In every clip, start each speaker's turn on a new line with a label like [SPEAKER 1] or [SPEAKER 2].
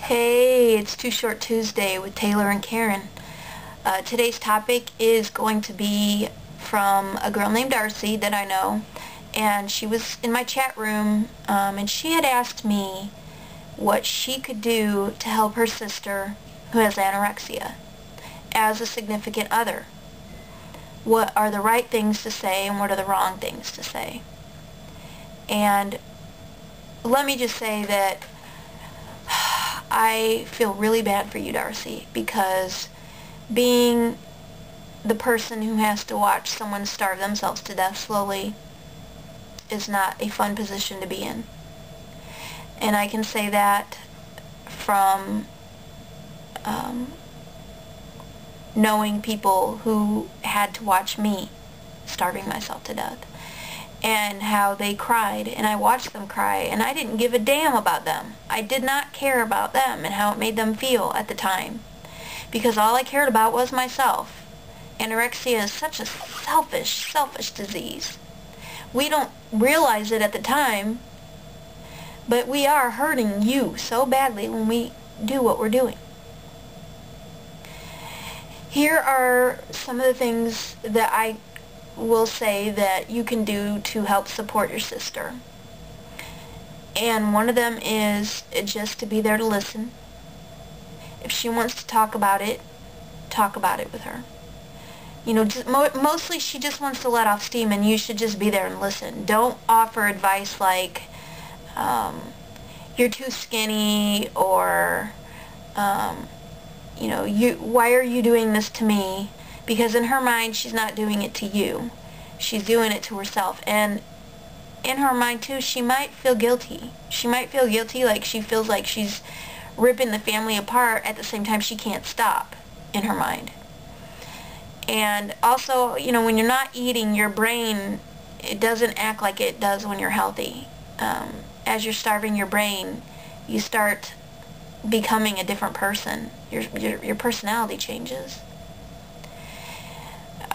[SPEAKER 1] Hey, it's Too Short Tuesday with Taylor and Karen. Today's topic is going to be from a girl named Darcy that I know, and she was in my chat room, and she had asked me what she could do to help her sister who has anorexia as a significant other. What are the right things to say and what are the wrong things to say? And let me just say that I feel really bad for you, Darcy, because being the person who has to watch someone starve themselves to death slowly is not a fun position to be in. And I can say that from knowing people who had to watch me starving myself to death, and how they cried, and I watched them cry, and I didn't give a damn about them. I did not care about them and how it made them feel at the time, because all I cared about was myself. Anorexia is such a selfish disease. We don't realize it at the time, but we are hurting you so badly when we do what we're doing. Here are some of the things that I will say that you can do to help support your sister. And one of them is just to be there to listen. If she wants to talk about it with her. You know, mostly she just wants to let off steam, and you should just be there and listen. Don't offer advice like, you're too skinny, or, you know, why are you doing this to me? Because in her mind, she's not doing it to you. She's doing it to herself. And in her mind, too, she might feel guilty. She might feel guilty, like she feels like she's ripping the family apart. At the same time, she can't stop in her mind. And also, you know, when you're not eating, your brain, it doesn't act like it does when you're healthy. As you're starving your brain, you start becoming a different person. Your personality changes.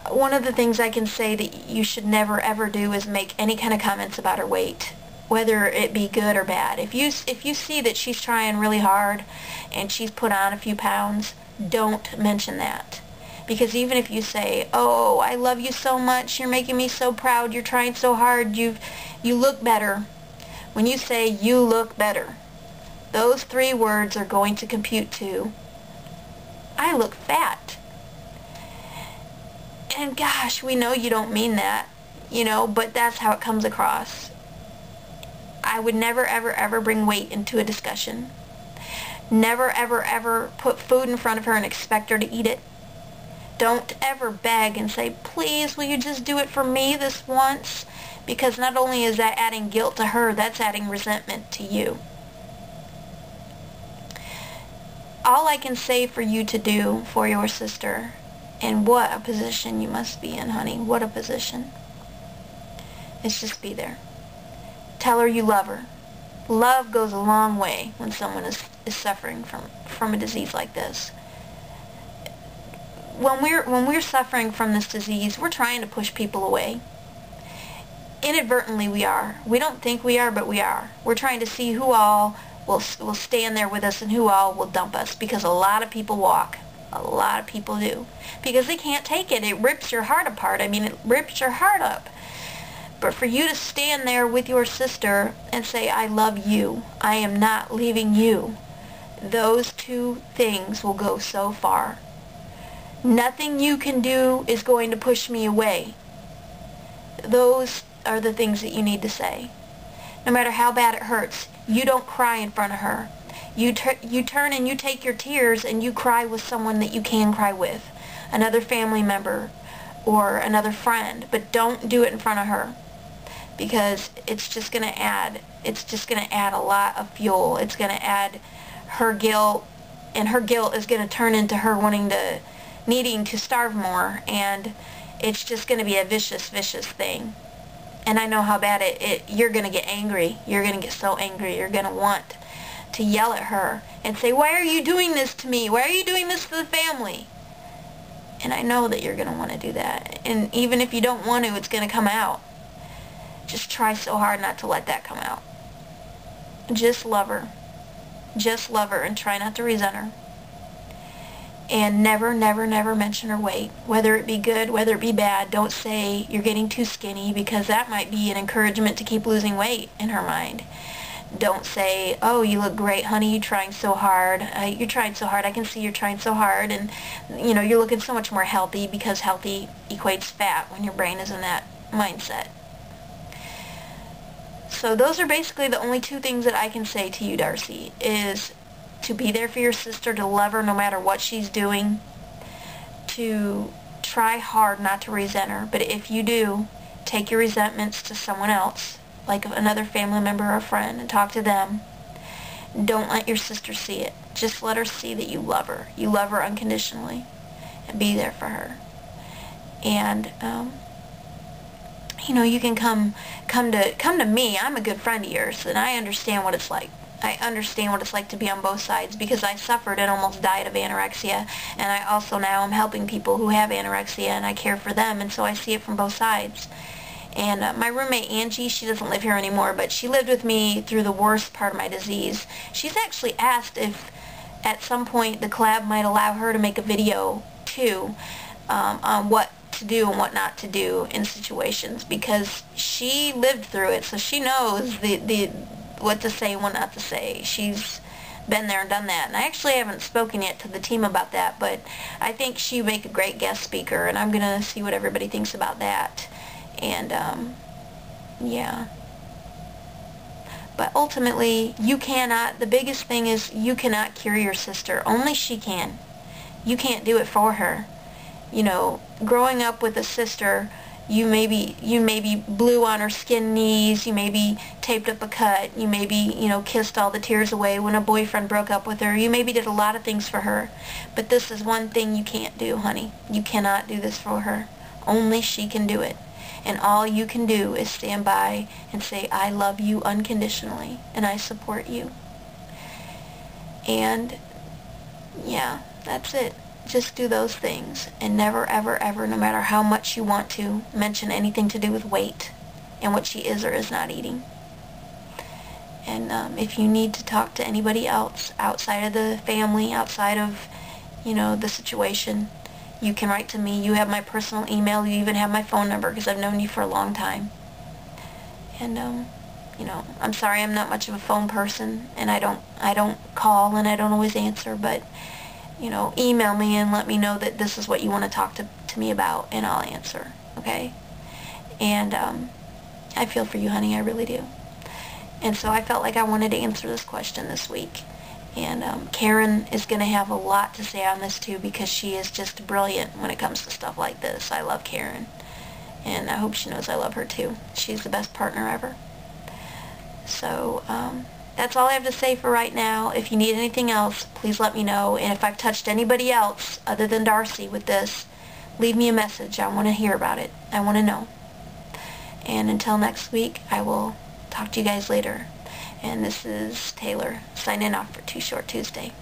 [SPEAKER 1] One of the things I can say that you should never ever do is make any kind of comments about her weight, whether it be good or bad. If you see that she's trying really hard and she's put on a few pounds, don't mention that. Because even if you say, "Oh, I love you so much, you're making me so proud, you're trying so hard, you look better." When you say "you look better," those 3 words are going to compute to, "I look fat." And gosh, we know you don't mean that, you know, but that's how it comes across. I would never, ever bring weight into a discussion. Never, ever put food in front of her and expect her to eat it. Don't ever beg and say, "Please, will you just do it for me this once?" Because not only is that adding guilt to her, that's adding resentment to you. All I can say for you to do for your sister, and what a position you must be in, honey, what a position, is just be there. Tell her you love her. Love goes a long way when someone is suffering from a disease like this. When we're suffering from this disease, we're trying to push people away. Inadvertently we are. We don't think we are, but we are. We're trying to see who all will stand there with us and who all will dump us, because a lot of people walk. A lot of people do. Because they can't take it. It rips your heart apart. I mean, it rips your heart up. But for you to stand there with your sister and say, "I love you. I am not leaving you," those 2 things will go so far. Nothing you can do is going to push me away. Those are the things that you need to say. No matter how bad it hurts, you don't cry in front of her. You turn and you take your tears and you cry with someone that you can cry with, another family member or another friend, but don't do it in front of her, because it's just going to add a lot of fuel. It's going to add her guilt, and her guilt is going to turn into her needing to starve more, and it's just going to be a vicious thing. And I know how bad you're going to get angry. You're going to get so angry. You're going to want to yell at her and say, "Why are you doing this to me? Why are you doing this to the family?" And I know that you're going to want to do that. And even if you don't want to, it's going to come out. Just try so hard not to let that come out. Just love her. Just love her and try not to resent her. And never, never, never mention her weight. Whether it be good, whether it be bad, don't say you're getting too skinny, because that might be an encouragement to keep losing weight in her mind. Don't say, oh, you look great, honey, you're trying so hard. You're trying so hard. I can see you're trying so hard. And, you know, you're looking so much more healthy, because healthy equates fat when your brain is in that mindset. So those are basically the only two things that I can say to you, Darcy, is to be there for your sister, to love her no matter what she's doing, to try hard not to resent her. But if you do, take your resentments to someone else, like another family member or a friend, and talk to them. Don't let your sister see it. Just let her see that you love her. You love her unconditionally, and be there for her. And you know, you can come to me. I'm a good friend of yours, and I understand what it's like. I understand what it's like to be on both sides, because I suffered and almost died of anorexia, and I also now am helping people who have anorexia, and I care for them, and so I see it from both sides. And my roommate Angie, she doesn't live here anymore, but she lived with me through the worst part of my disease. She's actually asked if at some point the collab might allow her to make a video too on what to do and what not to do in situations, because she lived through it, so she knows what to say and what not to say. She's been there and done that. And I actually haven't spoken yet to the team about that, but I think she would make a great guest speaker, and I'm going to see what everybody thinks about that. And, yeah. But ultimately, you cannot, the biggest thing is you cannot cure your sister. Only she can. You can't do it for her. You know, growing up with a sister, you maybe blew on her skin knees, you maybe taped up a cut, you maybe, you know, kissed all the tears away when a boyfriend broke up with her. You maybe did a lot of things for her. But this is one thing you can't do, honey. You cannot do this for her. Only she can do it. And all you can do is stand by and say, I love you unconditionally, and I support you. And, yeah, that's it. Just do those things, and never, ever, ever, no matter how much you want to, mention anything to do with weight and what she is or is not eating. And if you need to talk to anybody else outside of the family, outside of, you know, the situation, you can write to me. You have my personal email. You even have my phone number, because I've known you for a long time. And, you know, I'm sorry I'm not much of a phone person, and I don't call, and I don't always answer, but, you know, email me and let me know that this is what you want to talk to me about, and I'll answer, okay? And I feel for you, honey, I really do. And so I felt like I wanted to answer this question this week. And Karen is going to have a lot to say on this too, because she is just brilliant when it comes to stuff like this. I love Karen, and I hope she knows I love her too. She's the best partner ever. So that's all I have to say for right now. If you need anything else, please let me know. And if I've touched anybody else other than Darcy with this, leave me a message. I want to hear about it. I want to know. And until next week, I will talk to you guys later. And this is Taylor signing off for Too Short Tuesday.